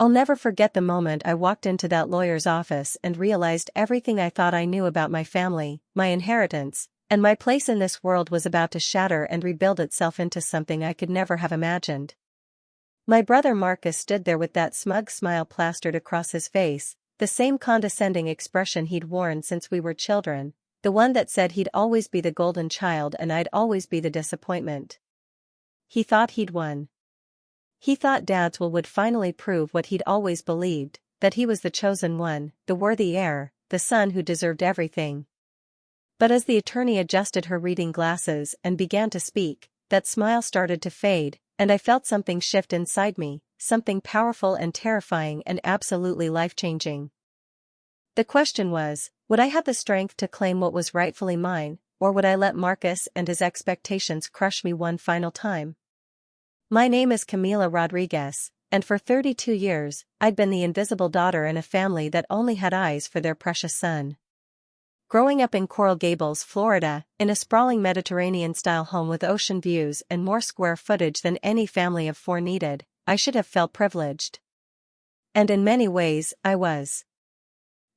I'll never forget the moment I walked into that lawyer's office and realized everything I thought I knew about my family, my inheritance, and my place in this world was about to shatter and rebuild itself into something I could never have imagined. My brother Marcus stood there with that smug smile plastered across his face, the same condescending expression he'd worn since we were children, the one that said he'd always be the golden child and I'd always be the disappointment. He thought he'd won. He thought Dad's will would finally prove what he'd always believed, that he was the chosen one, the worthy heir, the son who deserved everything. But as the attorney adjusted her reading glasses and began to speak, that smile started to fade, and I felt something shift inside me, something powerful and terrifying and absolutely life-changing. The question was, would I have the strength to claim what was rightfully mine, or would I let Marcus and his expectations crush me one final time? My name is Camila Rodriguez, and for 32 years, I'd been the invisible daughter in a family that only had eyes for their precious son. Growing up in Coral Gables, Florida, in a sprawling Mediterranean-style home with ocean views and more square footage than any family of four needed, I should have felt privileged. And in many ways, I was.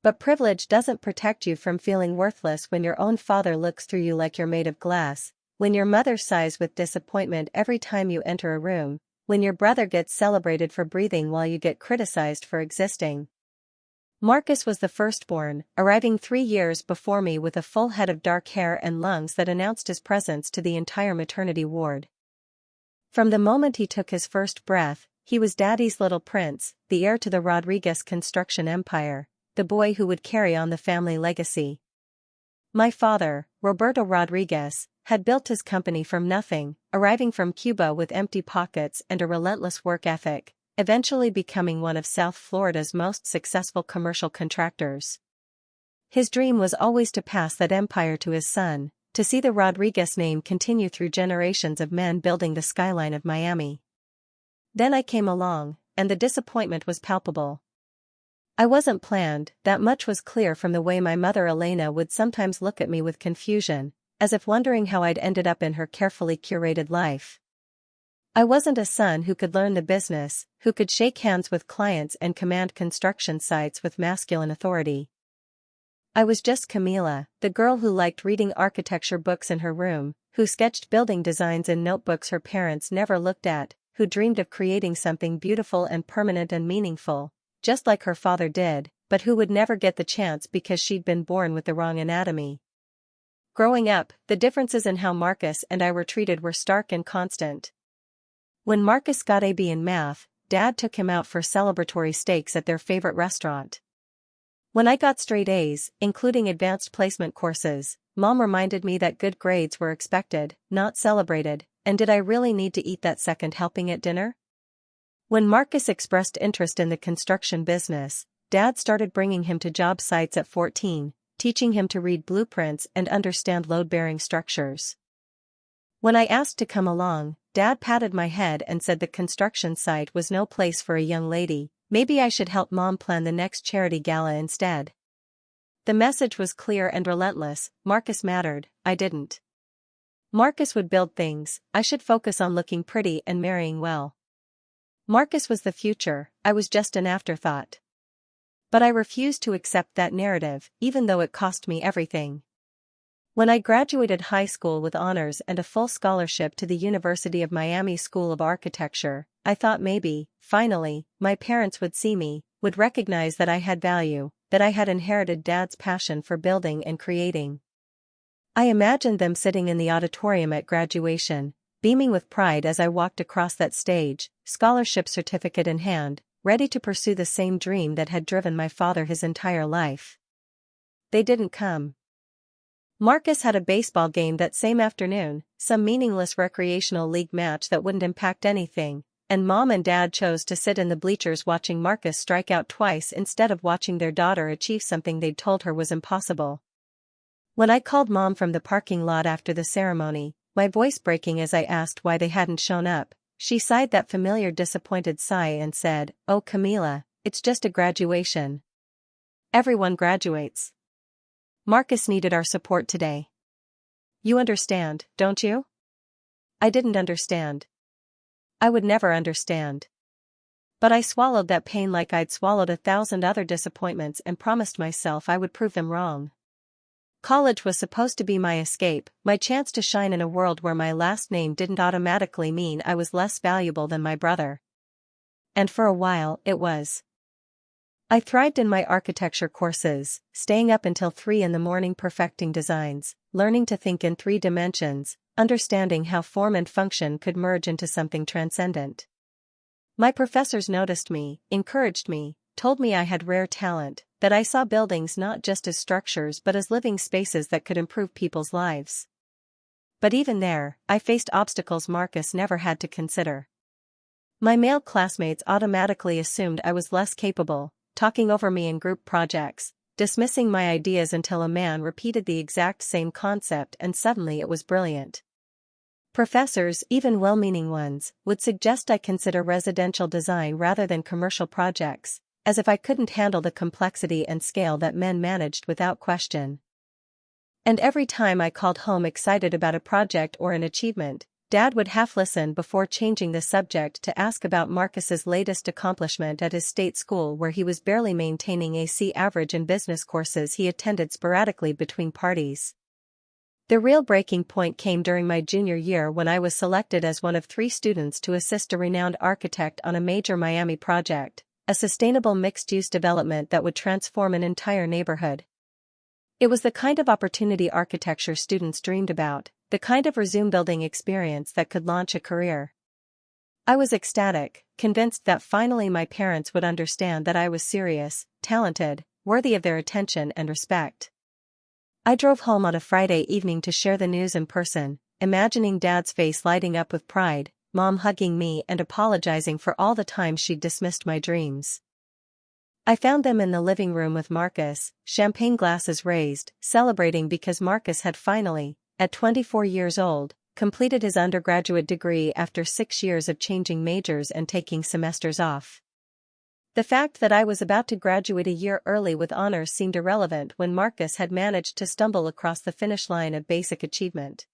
But privilege doesn't protect you from feeling worthless when your own father looks through you like you're made of glass, when your mother sighs with disappointment every time you enter a room, when your brother gets celebrated for breathing while you get criticized for existing. Marcus was the firstborn, arriving 3 years before me with a full head of dark hair and lungs that announced his presence to the entire maternity ward. From the moment he took his first breath, he was Daddy's little prince, the heir to the Rodriguez construction empire, the boy who would carry on the family legacy. My father, Roberto Rodriguez, had built his company from nothing, arriving from Cuba with empty pockets and a relentless work ethic, eventually becoming one of South Florida's most successful commercial contractors. His dream was always to pass that empire to his son, to see the Rodriguez name continue through generations of men building the skyline of Miami. Then I came along, and the disappointment was palpable. I wasn't planned, that much was clear from the way my mother Elena would sometimes look at me with confusion, as if wondering how I'd ended up in her carefully curated life. I wasn't a son who could learn the business, who could shake hands with clients and command construction sites with masculine authority. I was just Camila, the girl who liked reading architecture books in her room, who sketched building designs in notebooks her parents never looked at, who dreamed of creating something beautiful and permanent and meaningful, just like her father did, but who would never get the chance because she'd been born with the wrong anatomy. Growing up, the differences in how Marcus and I were treated were stark and constant. When Marcus got AB in math, Dad took him out for celebratory steaks at their favorite restaurant. When I got straight A's, including advanced placement courses, Mom reminded me that good grades were expected, not celebrated, and did I really need to eat that second helping at dinner? When Marcus expressed interest in the construction business, Dad started bringing him to job sites at 14, teaching him to read blueprints and understand load-bearing structures. When I asked to come along, Dad patted my head and said the construction site was no place for a young lady, maybe I should help Mom plan the next charity gala instead. The message was clear and relentless, Marcus mattered, I didn't. Marcus would build things, I should focus on looking pretty and marrying well. Marcus was the future, I was just an afterthought. But I refused to accept that narrative, even though it cost me everything. When I graduated high school with honors and a full scholarship to the University of Miami School of Architecture, I thought maybe, finally, my parents would see me, would recognize that I had value, that I had inherited Dad's passion for building and creating. I imagined them sitting in the auditorium at graduation, beaming with pride as I walked across that stage, scholarship certificate in hand, ready to pursue the same dream that had driven my father his entire life. They didn't come. Marcus had a baseball game that same afternoon, some meaningless recreational league match that wouldn't impact anything, and Mom and Dad chose to sit in the bleachers watching Marcus strike out twice instead of watching their daughter achieve something they'd told her was impossible. When I called Mom from the parking lot after the ceremony, my voice breaking as I asked why they hadn't shown up, she sighed that familiar disappointed sigh and said, "Oh Camila, it's just a graduation. Everyone graduates. Marcus needed our support today. You understand, don't you?" I didn't understand. I would never understand. But I swallowed that pain like I'd swallowed 1,000 other disappointments and promised myself I would prove them wrong. College was supposed to be my escape, my chance to shine in a world where my last name didn't automatically mean I was less valuable than my brother. And for a while, it was. I thrived in my architecture courses, staying up until 3 in the morning perfecting designs, learning to think in 3 dimensions, understanding how form and function could merge into something transcendent. My professors noticed me, encouraged me, told me I had rare talent, that I saw buildings not just as structures but as living spaces that could improve people's lives. But even there, I faced obstacles Marcus never had to consider. My male classmates automatically assumed I was less capable, talking over me in group projects, dismissing my ideas until a man repeated the exact same concept and suddenly it was brilliant. Professors, even well-meaning ones, would suggest I consider residential design rather than commercial projects, as if I couldn't handle the complexity and scale that men managed without question. And every time I called home excited about a project or an achievement, Dad would half listen before changing the subject to ask about Marcus's latest accomplishment at his state school where he was barely maintaining a C average in business courses he attended sporadically between parties. The real breaking point came during my junior year when I was selected as one of 3 students to assist a renowned architect on a major Miami project, a sustainable mixed-use development that would transform an entire neighborhood. It was the kind of opportunity architecture students dreamed about, the kind of resume building experience that could launch a career. I was ecstatic, convinced that finally my parents would understand that I was serious, talented, worthy of their attention and respect. I drove home on a Friday evening to share the news in person, imagining Dad's face lighting up with pride, Mom hugging me and apologizing for all the times she'd dismissed my dreams. I found them in the living room with Marcus, champagne glasses raised, celebrating because Marcus had finally, at 24 years old, completed his undergraduate degree after 6 years of changing majors and taking semesters off. The fact that I was about to graduate a year early with honors seemed irrelevant when Marcus had managed to stumble across the finish line of basic achievement.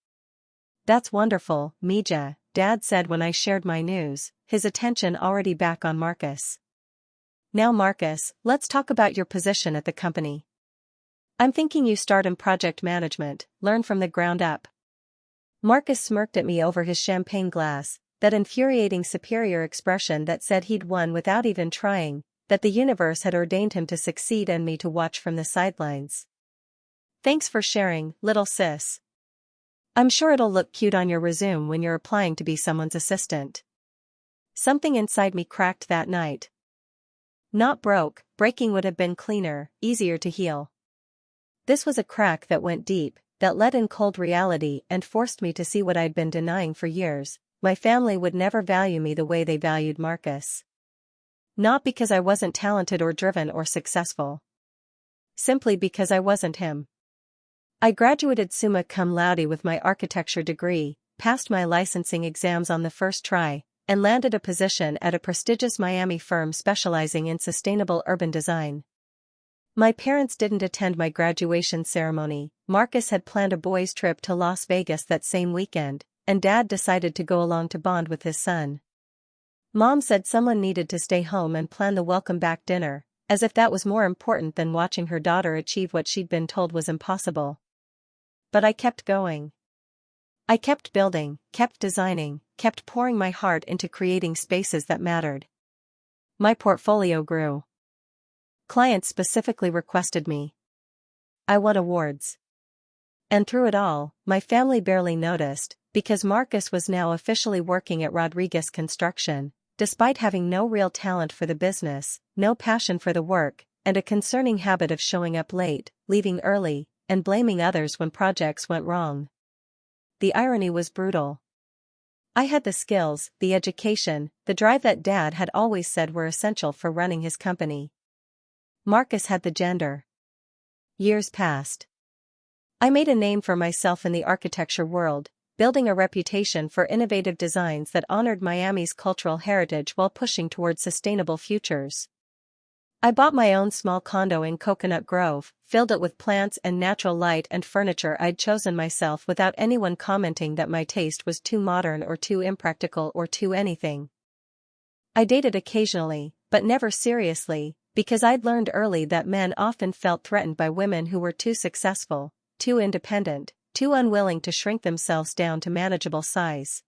"That's wonderful, Mija," Dad said when I shared my news, his attention already back on Marcus. "Now Marcus, let's talk about your position at the company. I'm thinking you start in project management, learn from the ground up." Marcus smirked at me over his champagne glass, that infuriating superior expression that said he'd won without even trying, that the universe had ordained him to succeed and me to watch from the sidelines. "Thanks for sharing, little sis. I'm sure it'll look cute on your resume when you're applying to be someone's assistant." Something inside me cracked that night. Not broke, breaking would have been cleaner, easier to heal. This was a crack that went deep, that let in cold reality and forced me to see what I'd been denying for years. My family would never value me the way they valued Marcus. Not because I wasn't talented or driven or successful. Simply because I wasn't him. I graduated summa cum laude with my architecture degree, passed my licensing exams on the first try, and landed a position at a prestigious Miami firm specializing in sustainable urban design. My parents didn't attend my graduation ceremony. Marcus had planned a boys' trip to Las Vegas that same weekend, and Dad decided to go along to bond with his son. Mom said someone needed to stay home and plan the welcome back dinner, as if that was more important than watching her daughter achieve what she'd been told was impossible. But I kept going. I kept building, kept designing, kept pouring my heart into creating spaces that mattered. My portfolio grew. Clients specifically requested me. I won awards. And through it all, my family barely noticed, because Marcus was now officially working at Rodriguez Construction, despite having no real talent for the business, no passion for the work, and a concerning habit of showing up late, leaving early, and blaming others when projects went wrong. The irony was brutal. I had the skills, the education, the drive that Dad had always said were essential for running his company. Marcus had the gender. Years passed. I made a name for myself in the architecture world, building a reputation for innovative designs that honored Miami's cultural heritage while pushing towards sustainable futures. I bought my own small condo in Coconut Grove, filled it with plants and natural light and furniture I'd chosen myself without anyone commenting that my taste was too modern or too impractical or too anything. I dated occasionally, but never seriously, because I'd learned early that men often felt threatened by women who were too successful, too independent, too unwilling to shrink themselves down to manageable size.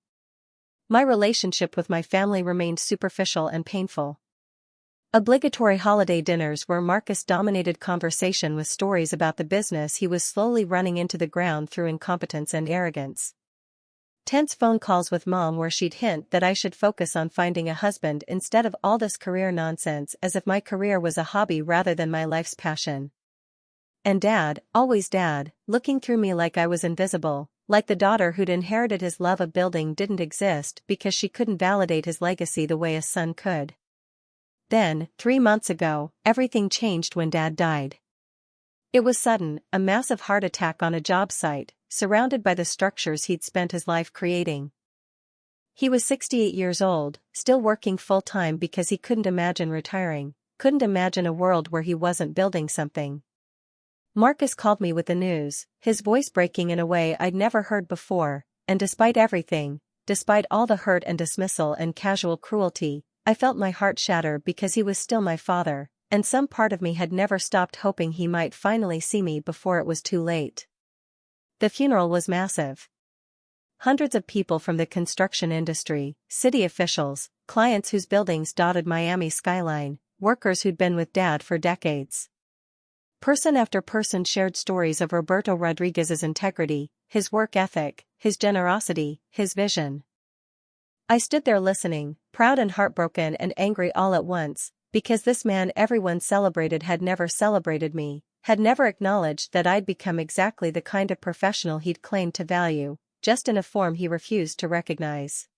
My relationship with my family remained superficial and painful. Obligatory holiday dinners where Marcus dominated conversation with stories about the business he was slowly running into the ground through incompetence and arrogance. Tense phone calls with Mom where she'd hint that I should focus on finding a husband instead of all this career nonsense, as if my career was a hobby rather than my life's passion. And Dad, always Dad, looking through me like I was invisible, like the daughter who'd inherited his love of building didn't exist because she couldn't validate his legacy the way a son could. Then, 3 months ago, everything changed when Dad died. It was sudden, a massive heart attack on a job site, surrounded by the structures he'd spent his life creating. He was 68 years old, still working full-time because he couldn't imagine retiring, couldn't imagine a world where he wasn't building something. Marcus called me with the news, his voice breaking in a way I'd never heard before, and despite everything, despite all the hurt and dismissal and casual cruelty, I felt my heart shatter because he was still my father, and some part of me had never stopped hoping he might finally see me before it was too late. The funeral was massive. Hundreds of people from the construction industry, city officials, clients whose buildings dotted Miami's skyline, workers who'd been with Dad for decades. Person after person shared stories of Roberto Rodriguez's integrity, his work ethic, his generosity, his vision. I stood there listening, proud and heartbroken and angry all at once, because this man everyone celebrated had never celebrated me, had never acknowledged that I'd become exactly the kind of professional he'd claimed to value, just in a form he refused to recognize.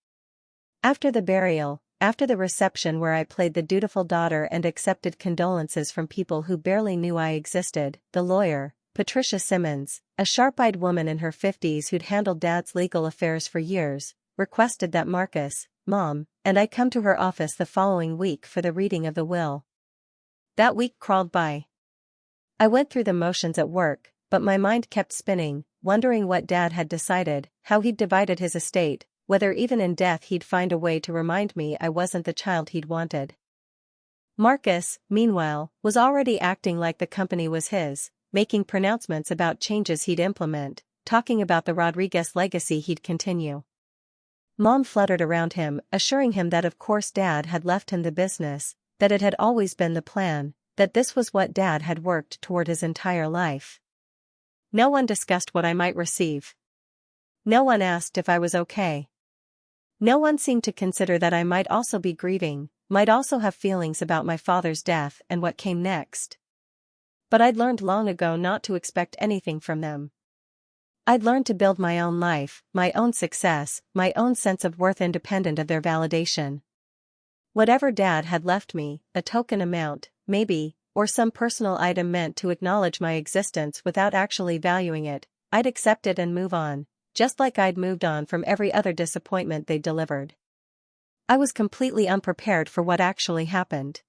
After the burial, after the reception where I played the dutiful daughter and accepted condolences from people who barely knew I existed, the lawyer, Patricia Simmons, a sharp-eyed woman in her 50s who'd handled Dad's legal affairs for years, requested that Marcus, Mom, and I come to her office the following week for the reading of the will. That week crawled by. I went through the motions at work, but my mind kept spinning, wondering what Dad had decided, how he'd divided his estate, whether even in death he'd find a way to remind me I wasn't the child he'd wanted. Marcus, meanwhile, was already acting like the company was his, making pronouncements about changes he'd implement, talking about the Rodriguez legacy he'd continue. Mom fluttered around him, assuring him that of course Dad had left him the business, that it had always been the plan, that this was what Dad had worked toward his entire life. No one discussed what I might receive. No one asked if I was okay. No one seemed to consider that I might also be grieving, might also have feelings about my father's death and what came next. But I'd learned long ago not to expect anything from them. I'd learned to build my own life, my own success, my own sense of worth independent of their validation. Whatever Dad had left me, a token amount, maybe, or some personal item meant to acknowledge my existence without actually valuing it, I'd accept it and move on, just like I'd moved on from every other disappointment they'd delivered. I was completely unprepared for what actually happened.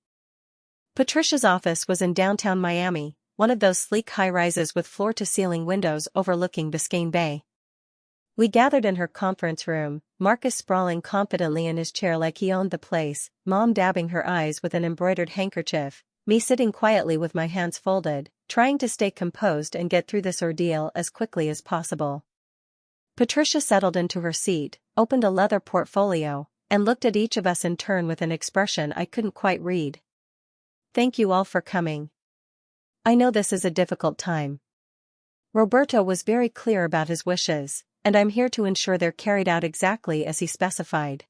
Patricia's office was in downtown Miami, one of those sleek high-rises with floor-to-ceiling windows overlooking Biscayne Bay. We gathered in her conference room, Marcus sprawling confidently in his chair like he owned the place, Mom dabbing her eyes with an embroidered handkerchief, me sitting quietly with my hands folded, trying to stay composed and get through this ordeal as quickly as possible. Patricia settled into her seat, opened a leather portfolio, and looked at each of us in turn with an expression I couldn't quite read. "Thank you all for coming. I know this is a difficult time. Roberto was very clear about his wishes, and I'm here to ensure they're carried out exactly as he specified."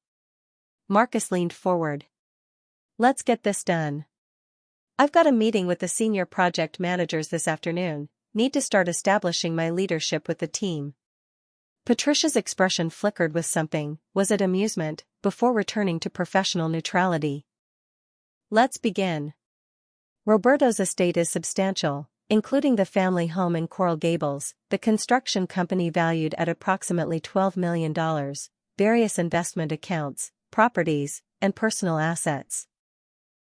Marcus leaned forward. "Let's get this done. I've got a meeting with the senior project managers this afternoon, need to start establishing my leadership with the team." Patricia's expression flickered with something, was it amusement, before returning to professional neutrality. "Let's begin. Roberto's estate is substantial, including the family home in Coral Gables, the construction company valued at approximately $12 million, various investment accounts, properties, and personal assets.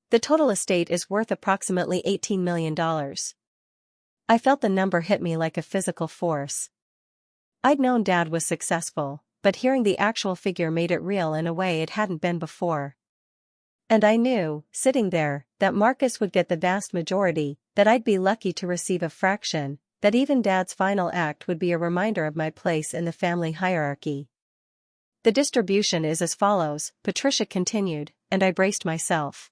The total estate is worth approximately $18 million. I felt the number hit me like a physical force. I'd known Dad was successful, but hearing the actual figure made it real in a way it hadn't been before. And I knew, sitting there, that Marcus would get the vast majority, that I'd be lucky to receive a fraction, that even Dad's final act would be a reminder of my place in the family hierarchy. The distribution is as follows, Patricia continued, and I braced myself.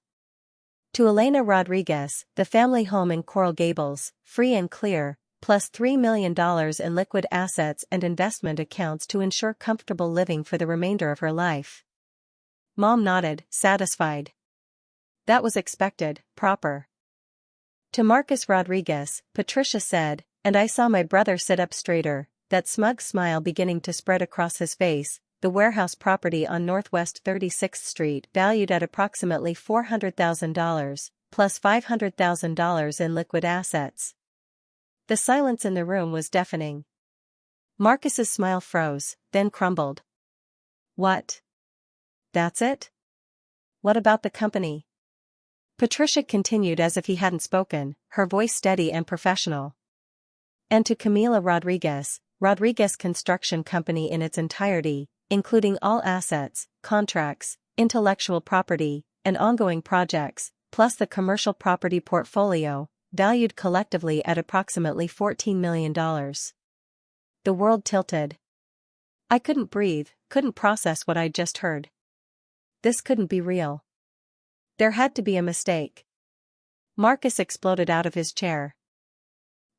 To Elena Rodriguez, the family home in Coral Gables, free and clear, plus $3 million in liquid assets and investment accounts to ensure comfortable living for the remainder of her life. Mom nodded, satisfied. That was expected, proper. To Marcus Rodriguez, Patricia said, and I saw my brother sit up straighter, that smug smile beginning to spread across his face, the warehouse property on Northwest 36th Street valued at approximately $400,000, plus $500,000 in liquid assets. The silence in the room was deafening. Marcus's smile froze, then crumbled. What? That's it? What about the company? Patricia continued as if he hadn't spoken, her voice steady and professional. And to Camila Rodriguez, Rodriguez Construction Company in its entirety, including all assets, contracts, intellectual property, and ongoing projects, plus the commercial property portfolio, valued collectively at approximately $14 million. The world tilted. I couldn't breathe, couldn't process what I'd just heard. This couldn't be real. There had to be a mistake. Marcus exploded out of his chair.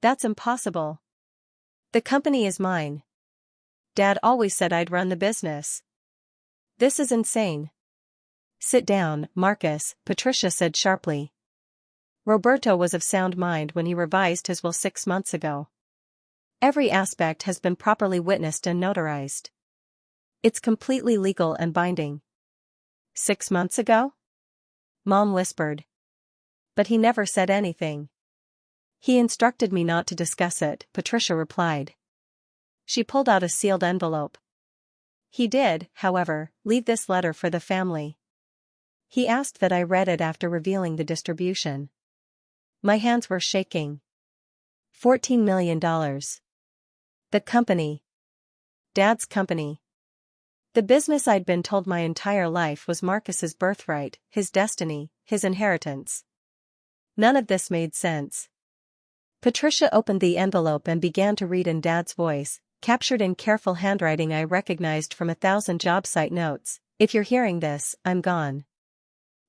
That's impossible. The company is mine. Dad always said I'd run the business. This is insane. Sit down, Marcus, Patricia said sharply. Roberto was of sound mind when he revised his will 6 months ago. Every aspect has been properly witnessed and notarized. It's completely legal and binding. 6 months ago? Mom whispered. But he never said anything. He instructed me not to discuss it, Patricia replied. She pulled out a sealed envelope. He did, however, leave this letter for the family. He asked that I read it after revealing the distribution. My hands were shaking. $14 million. The company. Dad's company. The business I'd been told my entire life was Marcus's birthright, his destiny, his inheritance. None of this made sense. Patricia opened the envelope and began to read in Dad's voice, captured in careful handwriting I recognized from 1,000 job site notes. If you're hearing this, I'm gone.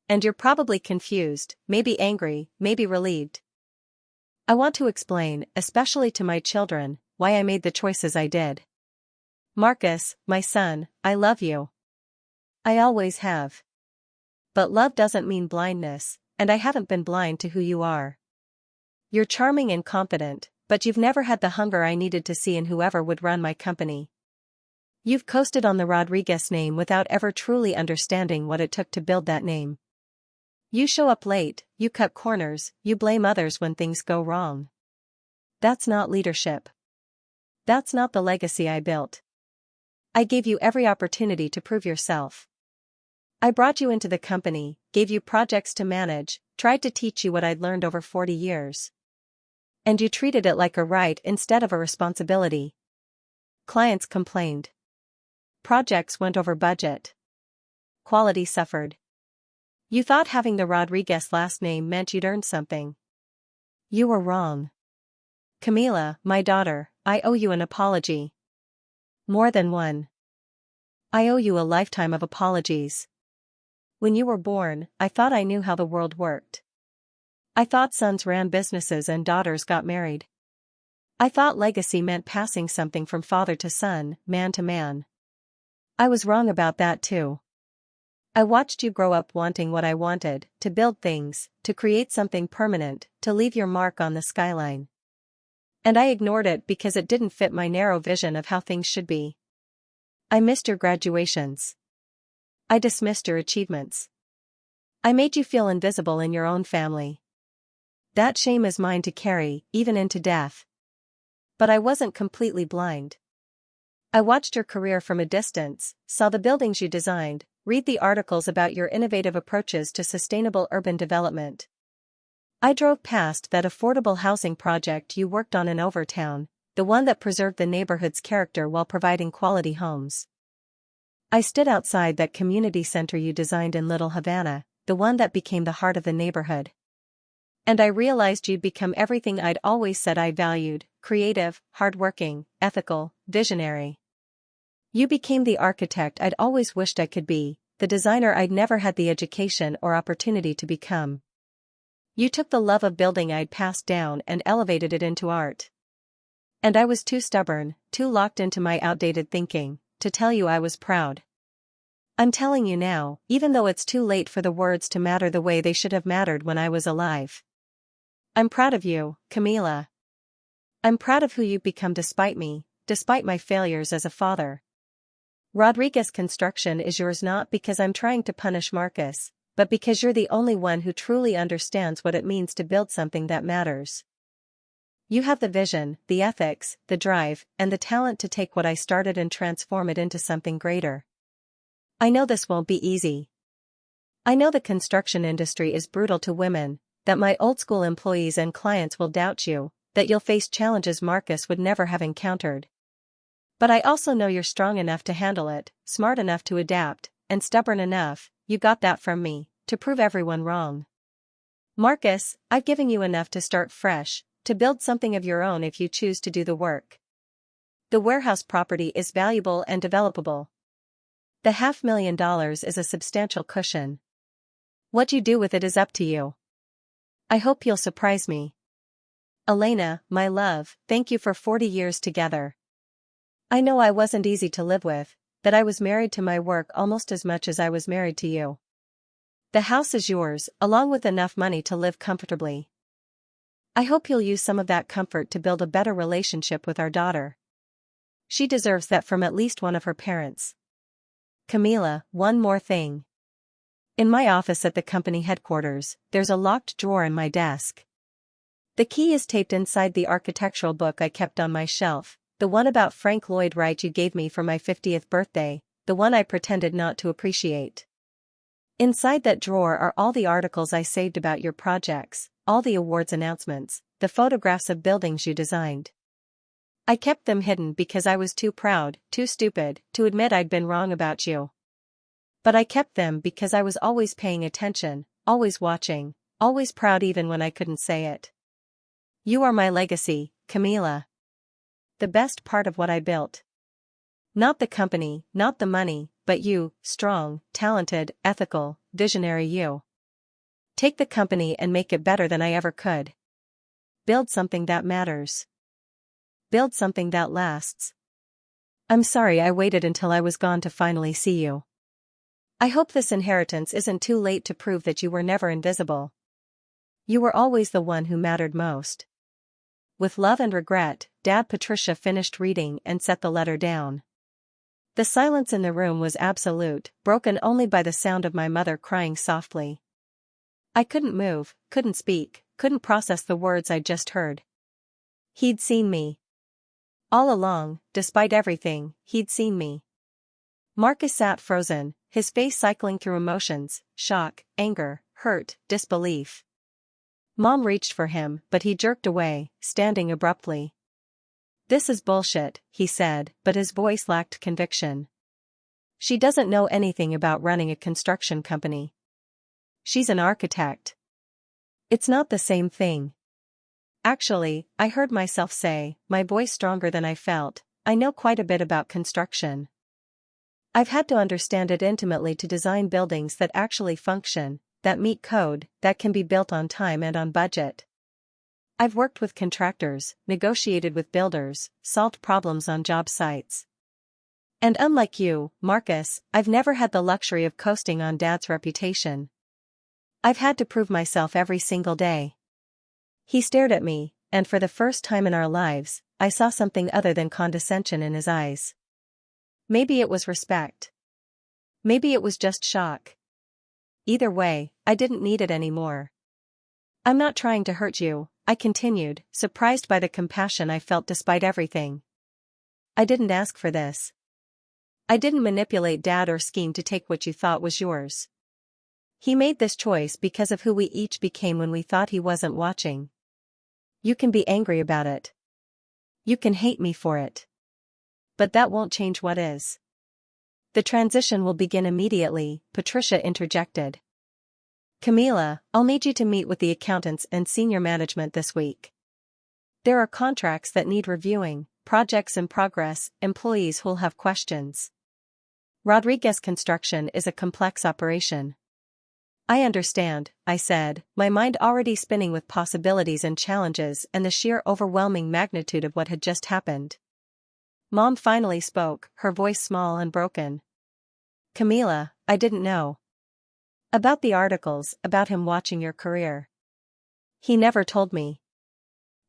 And you're probably confused, maybe angry, maybe relieved. I want to explain, especially to my children, why I made the choices I did. Marcus, my son, I love you. I always have. But love doesn't mean blindness, and I haven't been blind to who you are. You're charming and competent, but you've never had the hunger I needed to see in whoever would run my company. You've coasted on the Rodriguez name without ever truly understanding what it took to build that name. You show up late, you cut corners, you blame others when things go wrong. That's not leadership. That's not the legacy I built. I gave you every opportunity to prove yourself. I brought you into the company, gave you projects to manage, tried to teach you what I'd learned over 40 years. And you treated it like a right instead of a responsibility. Clients complained. Projects went over budget. Quality suffered. You thought having the Rodriguez last name meant you'd earned something. You were wrong. Camila, my daughter, I owe you an apology. More than one. I owe you a lifetime of apologies. When you were born, I thought I knew how the world worked. I thought sons ran businesses and daughters got married. I thought legacy meant passing something from father to son, man to man. I was wrong about that too. I watched you grow up wanting what I wanted, to build things, to create something permanent, to leave your mark on the skyline. And I ignored it because it didn't fit my narrow vision of how things should be. I missed your graduations. I dismissed your achievements. I made you feel invisible in your own family. That shame is mine to carry, even into death. But I wasn't completely blind. I watched your career from a distance, saw the buildings you designed, read the articles about your innovative approaches to sustainable urban development. I drove past that affordable housing project you worked on in Overtown, the one that preserved the neighborhood's character while providing quality homes. I stood outside that community center you designed in Little Havana, the one that became the heart of the neighborhood. And I realized you'd become everything I'd always said I valued: creative, hardworking, ethical, visionary. You became the architect I'd always wished I could be, the designer I'd never had the education or opportunity to become. You took the love of building I'd passed down and elevated it into art. And I was too stubborn, too locked into my outdated thinking, to tell you I was proud. I'm telling you now, even though it's too late for the words to matter the way they should have mattered when I was alive. I'm proud of you, Camila. I'm proud of who you've become despite me, despite my failures as a father. Rodriguez Construction is yours not because I'm trying to punish Marcus, but because you're the only one who truly understands what it means to build something that matters. You have the vision, the ethics, the drive, and the talent to take what I started and transform it into something greater. I know this won't be easy. I know the construction industry is brutal to women, that my old-school employees and clients will doubt you, that you'll face challenges Marcus would never have encountered. But I also know you're strong enough to handle it, smart enough to adapt, and stubborn enough, you got that from me, to prove everyone wrong. Marcus, I've given you enough to start fresh, to build something of your own if you choose to do the work. The warehouse property is valuable and developable. The $500,000 is a substantial cushion. What you do with it is up to you. I hope you'll surprise me. Elena, my love, thank you for 40 years together. I know I wasn't easy to live with, that I was married to my work almost as much as I was married to you. The house is yours, along with enough money to live comfortably. I hope you'll use some of that comfort to build a better relationship with our daughter. She deserves that from at least one of her parents. Camila, one more thing. In my office at the company headquarters, there's a locked drawer in my desk. The key is taped inside the architectural book I kept on my shelf, the one about Frank Lloyd Wright you gave me for my 50th birthday, the one I pretended not to appreciate. Inside that drawer are all the articles I saved about your projects, all the awards announcements, the photographs of buildings you designed. I kept them hidden because I was too proud, too stupid, to admit I'd been wrong about you. But I kept them because I was always paying attention, always watching, always proud even when I couldn't say it. You are my legacy, Camila. The best part of what I built. Not the company, not the money, but you, strong, talented, ethical, visionary you. Take the company and make it better than I ever could. Build something that matters. Build something that lasts. I'm sorry I waited until I was gone to finally see you. I hope this inheritance isn't too late to prove that you were never invisible. You were always the one who mattered most. With love and regret, Dad. Patricia finished reading and set the letter down. The silence in the room was absolute, broken only by the sound of my mother crying softly. I couldn't move, couldn't speak, couldn't process the words I'd just heard. He'd seen me. All along, despite everything, he'd seen me. Marcus sat frozen, his face cycling through emotions: shock, anger, hurt, disbelief. Mom reached for him, but he jerked away, standing abruptly. This is bullshit, he said, but his voice lacked conviction. She doesn't know anything about running a construction company. She's an architect. It's not the same thing. Actually, I heard myself say, my voice stronger than I felt, I know quite a bit about construction. I've had to understand it intimately to design buildings that actually function, that meet code, that can be built on time and on budget. I've worked with contractors, negotiated with builders, solved problems on job sites. And unlike you, Marcus, I've never had the luxury of coasting on Dad's reputation. I've had to prove myself every single day. He stared at me, and for the first time in our lives, I saw something other than condescension in his eyes. Maybe it was respect. Maybe it was just shock. Either way, I didn't need it anymore. I'm not trying to hurt you, I continued, surprised by the compassion I felt despite everything. I didn't ask for this. I didn't manipulate Dad or scheme to take what you thought was yours. He made this choice because of who we each became when we thought he wasn't watching. You can be angry about it. You can hate me for it. But that won't change what is. The transition will begin immediately, Patricia interjected. Camila, I'll need you to meet with the accountants and senior management this week. There are contracts that need reviewing, projects in progress, employees who'll have questions. Rodriguez Construction is a complex operation. I understand, I said, my mind already spinning with possibilities and challenges and the sheer overwhelming magnitude of what had just happened. Mom finally spoke, her voice small and broken. Camila, I didn't know. About the articles, about him watching your career. He never told me.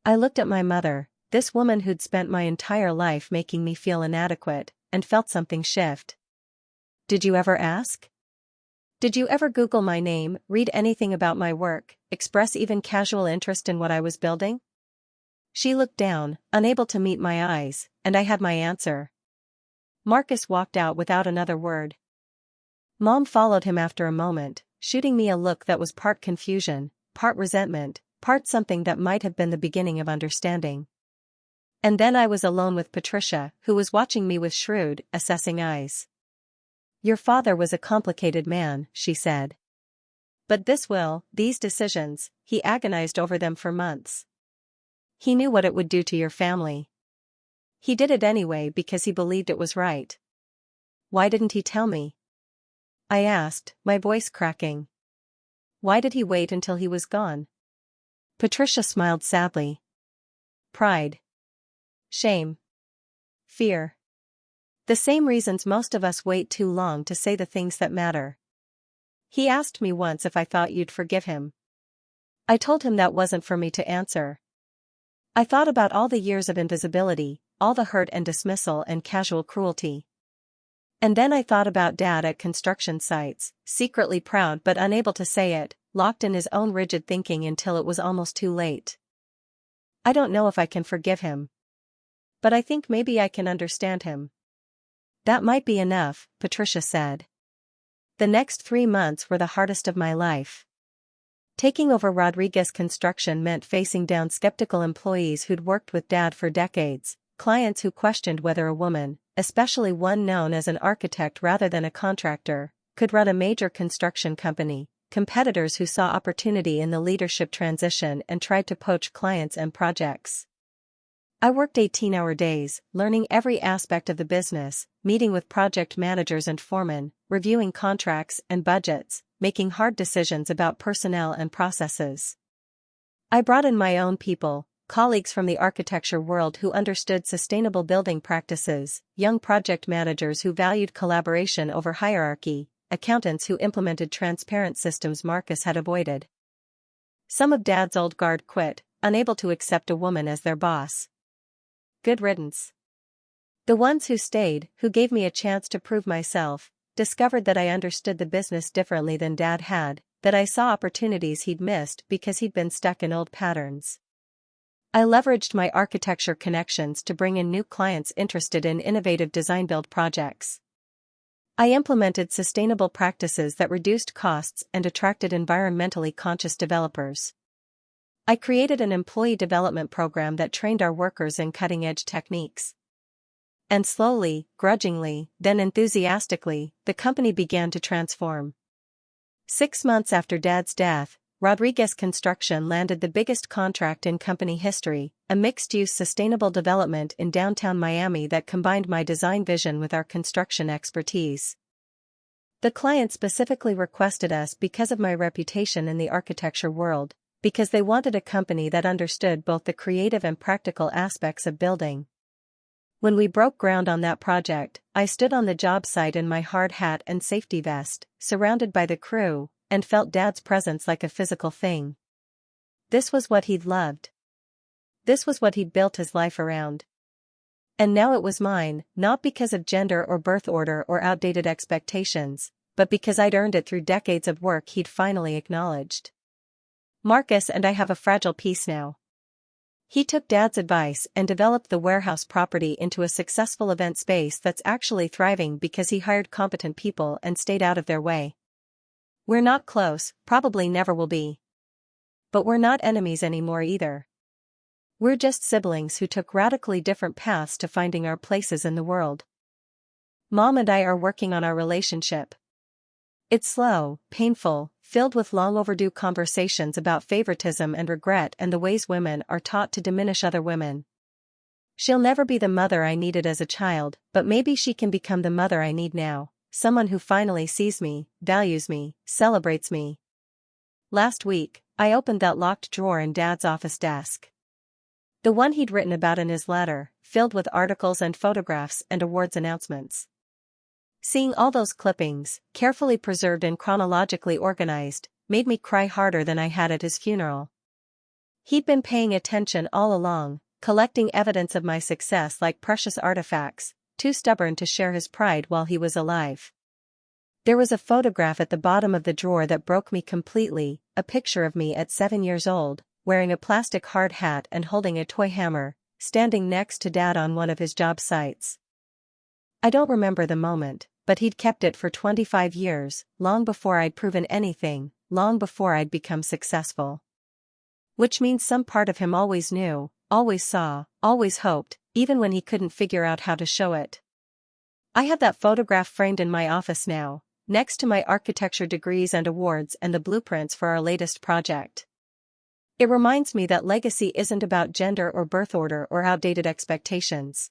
I looked at my mother, this woman who'd spent my entire life making me feel inadequate, and felt something shift. Did you ever ask? Did you ever Google my name, read anything about my work, express even casual interest in what I was building? She looked down, unable to meet my eyes, and I had my answer. Marcus walked out without another word. Mom followed him after a moment, shooting me a look that was part confusion, part resentment, part something that might have been the beginning of understanding. And then I was alone with Patricia, who was watching me with shrewd, assessing eyes. Your father was a complicated man, she said. But these decisions, he agonized over them for months. He knew what it would do to your family. He did it anyway because he believed it was right. Why didn't he tell me? I asked, my voice cracking. Why did he wait until he was gone? Patricia smiled sadly. Pride. Shame. Fear. The same reasons most of us wait too long to say the things that matter. He asked me once if I thought you'd forgive him. I told him that wasn't for me to answer. I thought about all the years of invisibility, all the hurt and dismissal and casual cruelty. And then I thought about Dad at construction sites, secretly proud but unable to say it, locked in his own rigid thinking until it was almost too late. I don't know if I can forgive him. But I think maybe I can understand him. That might be enough, Patricia said. The next 3 months were the hardest of my life. Taking over Rodriguez Construction meant facing down skeptical employees who'd worked with Dad for decades, clients who questioned whether a woman, especially one known as an architect rather than a contractor, could run a major construction company, competitors who saw opportunity in the leadership transition and tried to poach clients and projects. I worked 18-hour days, learning every aspect of the business, meeting with project managers and foremen, reviewing contracts and budgets, making hard decisions about personnel and processes. I brought in my own people, colleagues from the architecture world who understood sustainable building practices, young project managers who valued collaboration over hierarchy, accountants who implemented transparent systems Marcus had avoided. Some of Dad's old guard quit, unable to accept a woman as their boss. Good riddance. The ones who stayed, who gave me a chance to prove myself, discovered that I understood the business differently than Dad had, that I saw opportunities he'd missed because he'd been stuck in old patterns. I leveraged my architecture connections to bring in new clients interested in innovative design-build projects. I implemented sustainable practices that reduced costs and attracted environmentally conscious developers. I created an employee development program that trained our workers in cutting-edge techniques. And slowly, grudgingly, then enthusiastically, the company began to transform. 6 months after Dad's death, Rodriguez Construction landed the biggest contract in company history, a mixed-use sustainable development in downtown Miami that combined my design vision with our construction expertise. The client specifically requested us because of my reputation in the architecture world, because they wanted a company that understood both the creative and practical aspects of building. When we broke ground on that project, I stood on the job site in my hard hat and safety vest, surrounded by the crew, and felt Dad's presence like a physical thing. This was what he'd loved. This was what he'd built his life around. And now it was mine, not because of gender or birth order or outdated expectations, but because I'd earned it through decades of work he'd finally acknowledged. Marcus and I have a fragile piece now. He took Dad's advice and developed the warehouse property into a successful event space that's actually thriving because he hired competent people and stayed out of their way. We're not close, probably never will be. But we're not enemies anymore either. We're just siblings who took radically different paths to finding our places in the world. Mom and I are working on our relationship. It's slow, painful, filled with long overdue conversations about favoritism and regret and the ways women are taught to diminish other women. She'll never be the mother I needed as a child, but maybe she can become the mother I need now, someone who finally sees me, values me, celebrates me. Last week, I opened that locked drawer in Dad's office desk. The one he'd written about in his letter, filled with articles and photographs and awards announcements. Seeing all those clippings, carefully preserved and chronologically organized, made me cry harder than I had at his funeral. He'd been paying attention all along, collecting evidence of my success like precious artifacts, too stubborn to share his pride while he was alive. There was a photograph at the bottom of the drawer that broke me completely, a picture of me at 7 years old, wearing a plastic hard hat and holding a toy hammer, standing next to Dad on one of his job sites. I don't remember the moment, but he'd kept it for 25 years, long before I'd proven anything, long before I'd become successful. Which means some part of him always knew, always saw, always hoped, even when he couldn't figure out how to show it. I have that photograph framed in my office now, next to my architecture degrees and awards and the blueprints for our latest project. It reminds me that legacy isn't about gender or birth order or outdated expectations.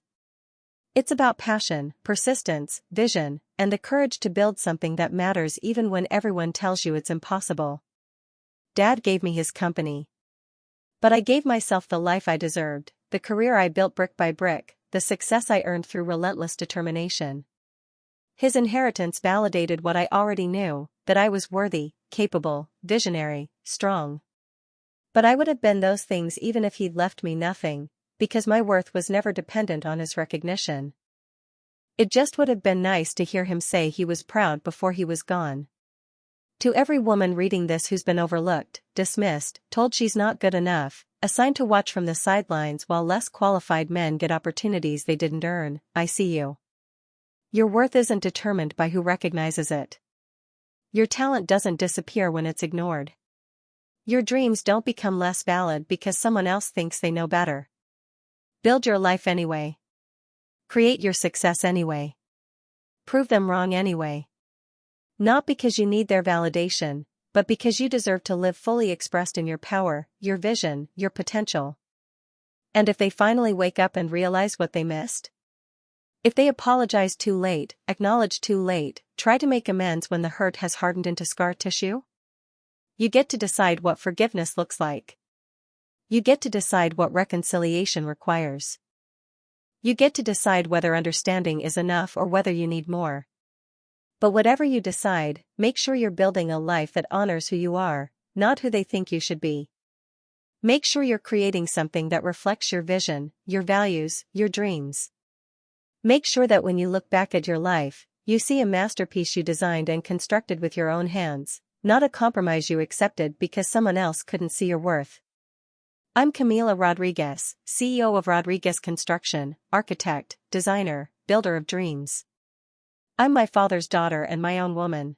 It's about passion, persistence, vision, and the courage to build something that matters even when everyone tells you it's impossible. Dad gave me his company. But I gave myself the life I deserved, the career I built brick by brick, the success I earned through relentless determination. His inheritance validated what I already knew, that I was worthy, capable, visionary, strong. But I would have been those things even if he'd left me nothing, because my worth was never dependent on his recognition. It just would have been nice to hear him say he was proud before he was gone. To every woman reading this who's been overlooked, dismissed, told she's not good enough, assigned to watch from the sidelines while less qualified men get opportunities they didn't earn, I see you. Your worth isn't determined by who recognizes it. Your talent doesn't disappear when it's ignored. Your dreams don't become less valid because someone else thinks they know better. Build your life anyway. Create your success anyway. Prove them wrong anyway. Not because you need their validation, but because you deserve to live fully expressed in your power, your vision, your potential. And if they finally wake up and realize what they missed? If they apologize too late, acknowledge too late, try to make amends when the hurt has hardened into scar tissue? You get to decide what forgiveness looks like. You get to decide what reconciliation requires. You get to decide whether understanding is enough or whether you need more. But whatever you decide, make sure you're building a life that honors who you are, not who they think you should be. Make sure you're creating something that reflects your vision, your values, your dreams. Make sure that when you look back at your life, you see a masterpiece you designed and constructed with your own hands, not a compromise you accepted because someone else couldn't see your worth. I'm Camila Rodriguez, CEO of Rodriguez Construction, architect, designer, builder of dreams. I'm my father's daughter and my own woman.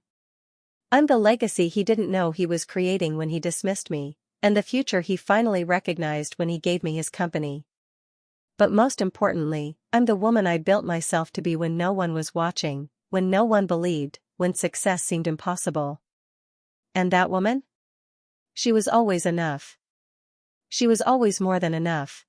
I'm the legacy he didn't know he was creating when he dismissed me, and the future he finally recognized when he gave me his company. But most importantly, I'm the woman I built myself to be when no one was watching, when no one believed, when success seemed impossible. And that woman? She was always enough. She was always more than enough.